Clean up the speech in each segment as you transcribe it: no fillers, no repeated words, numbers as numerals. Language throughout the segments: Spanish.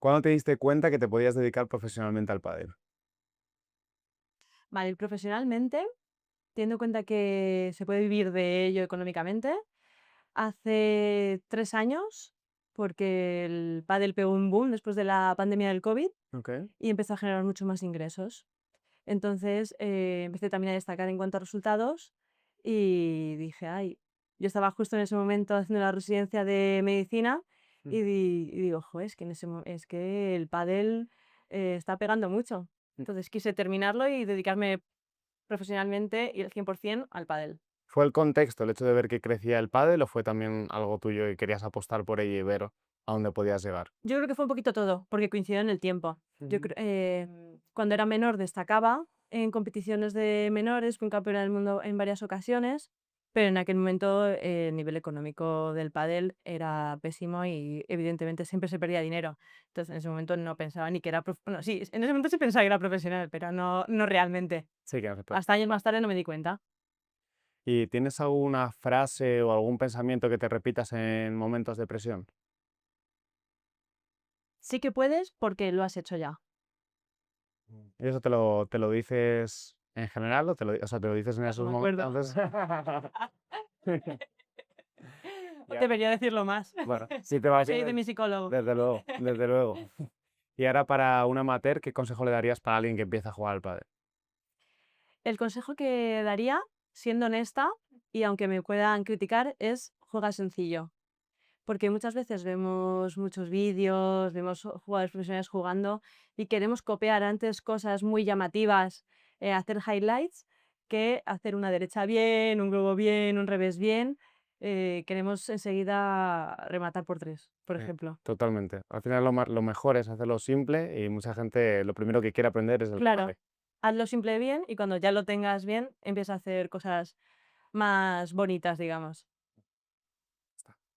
¿Cuándo te diste cuenta que te podías dedicar profesionalmente al pádel? Vale, y profesionalmente, teniendo en cuenta que se puede vivir de ello económicamente, hace 3 años, porque el pádel pegó un boom después de la pandemia del COVID Okey. y empezó a generar muchos más ingresos. Entonces, empecé también a destacar en cuanto a resultados y dije: "Ay", yo estaba justo en ese momento haciendo la residencia de medicina Mm, y digo: "Jo, es que es que el pádel, está pegando mucho". mm. Entonces quise terminarlo y dedicarme profesionalmente y al 100% al pádel. ¿Fue el contexto, el hecho de ver que crecía el pádel, o fue también algo tuyo y querías apostar por ello y ver a dónde podías llegar? Yo creo que fue un poquito todo, porque coincidió en el tiempo. Ujú. Cuando era menor destacaba en competiciones de menores, fui campeona del mundo en varias ocasiones, pero en aquel momento el nivel económico del pádel era pésimo y evidentemente siempre se perdía dinero. Entonces en ese momento no pensaba ni que era bueno, sí, en ese momento sí pensaba que era profesional, pero no realmente. Sí, que no se puede. Hasta años más tarde no me di cuenta. ¿Y tienes alguna frase o algún pensamiento que te repitas en momentos de presión? Sí que puedes porque lo has hecho ya. ¿Y eso te lo dices en general o sea, te lo dices en No esos me acuerdo. momentos? O Ya, debería decirlo más. bueno, si te va Soy de bien, mi psicólogo. desde luego, desde luego. Y ahora para un amateur, ¿qué consejo le darías para alguien que empieza a jugar al pádel? El consejo que daría, siendo honesta, y aunque me puedan criticar, es juega sencillo. Porque muchas veces vemos muchos vídeos, vemos jugadores profesionales jugando y queremos copiar antes cosas muy llamativas, hacer highlights, que hacer una derecha bien, un globo bien, un revés bien. Queremos enseguida rematar por tres, por ejemplo. Totalmente. Al final lo mejor es hacerlo simple y mucha gente lo primero que quiere aprender es el Claro, clave. hazlo simple bien y cuando ya lo tengas bien, empieza a hacer cosas más bonitas, digamos.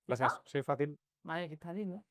¿Ya Gracias. está? Sí, fácil. Vale, que está bien, ¿no?